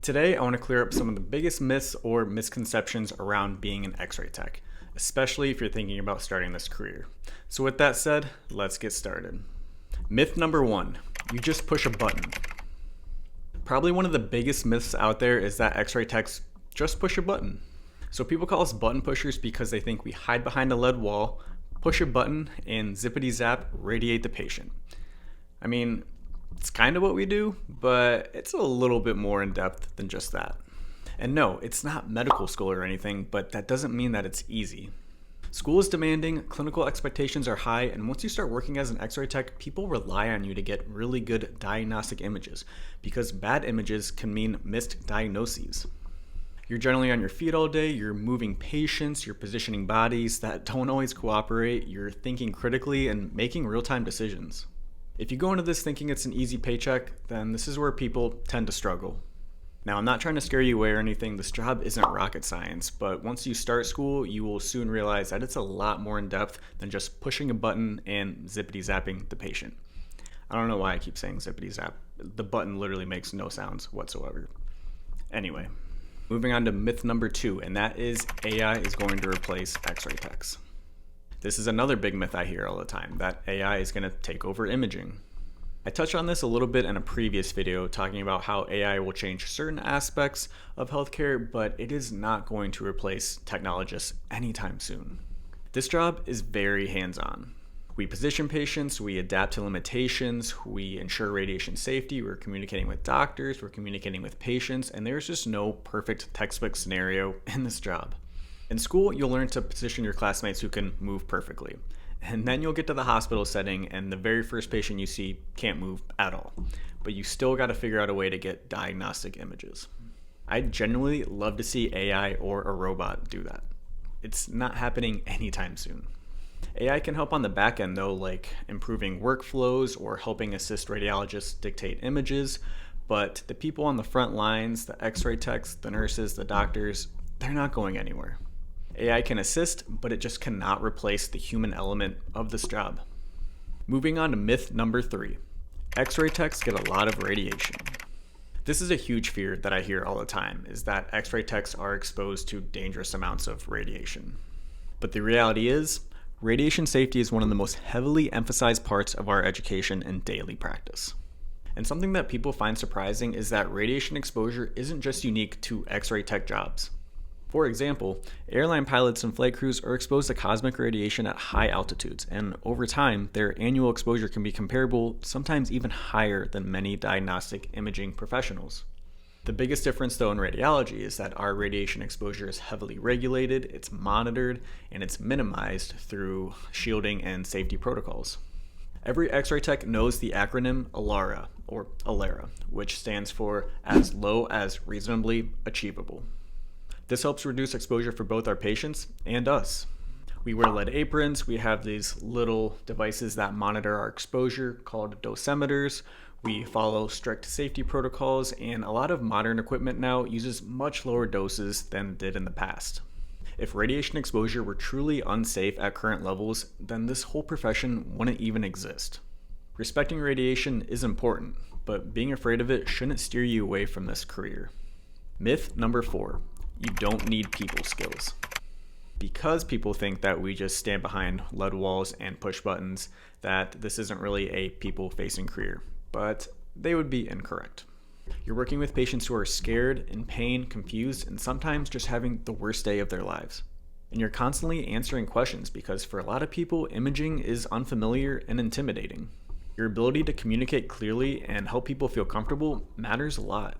Today, I want to clear up some of the biggest myths or misconceptions around being an X-ray tech, especially if you're thinking about starting this career. So with that said, let's get started. Myth number one, you just push a button. Probably one of the biggest myths out there is that X-ray techs just push a button. So people call us button pushers because they think we hide behind a lead wall, push a button, and zippity zap, radiate the patient. I mean, it's kind of what we do, but it's a little bit more in depth than just that. And no, it's not medical school or anything, but that doesn't mean that it's easy. School is demanding, clinical expectations are high, and once you start working as an X-ray tech, people rely on you to get really good diagnostic images, because bad images can mean missed diagnoses. You're generally on your feet all day, you're moving patients, you're positioning bodies that don't always cooperate, you're thinking critically and making real-time decisions. If you go into this thinking it's an easy paycheck, then this is where people tend to struggle. Now, I'm not trying to scare you away or anything, this job isn't rocket science, but once you start school, you will soon realize that it's a lot more in depth than just pushing a button and zippity zapping the patient. I don't know why I keep saying zippity zap. The button literally makes no sounds whatsoever. Anyway, moving on to myth number two, and that is AI is going to replace X-ray techs. This is another big myth I hear all the time, that AI is going to take over imaging. I touched on this a little bit in a previous video talking about how AI will change certain aspects of healthcare, but it is not going to replace technologists anytime soon. This job is very hands-on. We position patients, we adapt to limitations, we ensure radiation safety, we're communicating with doctors, we're communicating with patients, and there's just no perfect textbook scenario in this job. In school, you'll learn to position your classmates who can move perfectly. And then you'll get to the hospital setting and the very first patient you see can't move at all. But you still got to figure out a way to get diagnostic images. I'd genuinely love to see AI or a robot do that. It's not happening anytime soon. AI can help on the back end though, like improving workflows or helping assist radiologists dictate images. But the people on the front lines, the X-ray techs, the nurses, the doctors, they're not going anywhere. AI can assist, but it just cannot replace the human element of this job. Moving on to myth number three. X-ray techs get a lot of radiation. This is a huge fear that I hear all the time, is that X-ray techs are exposed to dangerous amounts of radiation. But the reality is, radiation safety is one of the most heavily emphasized parts of our education and daily practice. And something that people find surprising is that radiation exposure isn't just unique to X-ray tech jobs. For example, airline pilots and flight crews are exposed to cosmic radiation at high altitudes, and over time, their annual exposure can be comparable, sometimes even higher than many diagnostic imaging professionals. The biggest difference though in radiology is that our radiation exposure is heavily regulated, it's monitored, and it's minimized through shielding and safety protocols. Every X-ray tech knows the acronym ALARA, or ALARA, which stands for as low as reasonably achievable. This helps reduce exposure for both our patients and us. We wear lead aprons, we have these little devices that monitor our exposure called dosimeters, we follow strict safety protocols, and a lot of modern equipment now uses much lower doses than it did in the past. If radiation exposure were truly unsafe at current levels, then this whole profession wouldn't even exist. Respecting radiation is important, but being afraid of it shouldn't steer you away from this career. Myth number four. You don't need people skills. Because people think that we just stand behind lead walls and push buttons, that this isn't really a people-facing career, but they would be incorrect. You're working with patients who are scared, in pain, confused, and sometimes just having the worst day of their lives. And you're constantly answering questions because for a lot of people, imaging is unfamiliar and intimidating. Your ability to communicate clearly and help people feel comfortable matters a lot.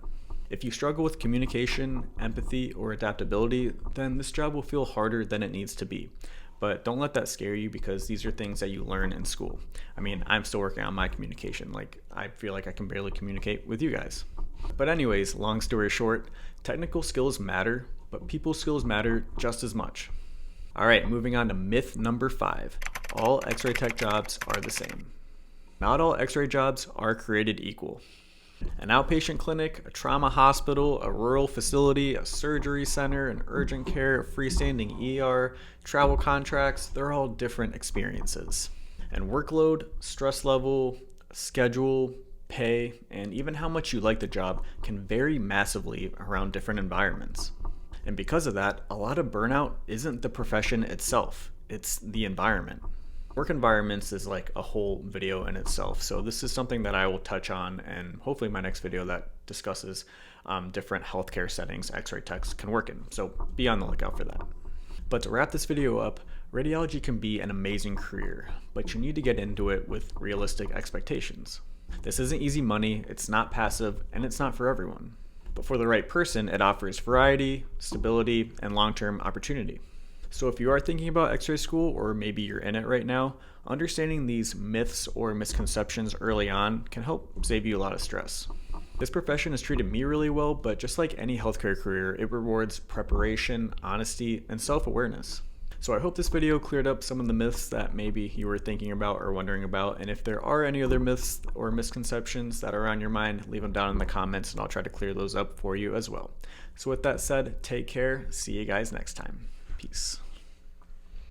If you struggle with communication, empathy, or adaptability, then this job will feel harder than it needs to be. But don't let that scare you because these are things that you learn in school. I mean, I'm still working on my communication. I feel like I can barely communicate with you guys. But anyways, long story short, technical skills matter, but people skills matter just as much. All right, moving on to myth number five. All X-ray tech jobs are the same. Not all X-ray jobs are created equal. An outpatient clinic, a trauma hospital, a rural facility, a surgery center, an urgent care, a freestanding ER, travel contracts, they're all different experiences. And workload, stress level, schedule, pay, and even how much you like the job can vary massively around different environments. And because of that, a lot of burnout isn't the profession itself, it's the environment. Work environments is like a whole video in itself, so this is something that I will touch on, and hopefully my next video that discusses different healthcare settings x-ray techs can work in, so be on the lookout for that. But to wrap this video up, radiology can be an amazing career, but you need to get into it with realistic expectations. This isn't easy money, it's not passive, and it's not for everyone. But for the right person, it offers variety, stability, and long-term opportunity. So if you are thinking about x-ray school, or maybe you're in it right now, understanding these myths or misconceptions early on can help save you a lot of stress. This profession has treated me really well, but just like any healthcare career, it rewards preparation, honesty, and self-awareness. So I hope this video cleared up some of the myths that maybe you were thinking about or wondering about, and if there are any other myths or misconceptions that are on your mind, leave them down in the comments and I'll try to clear those up for you as well. So with that said, take care, see you guys next time. Peace.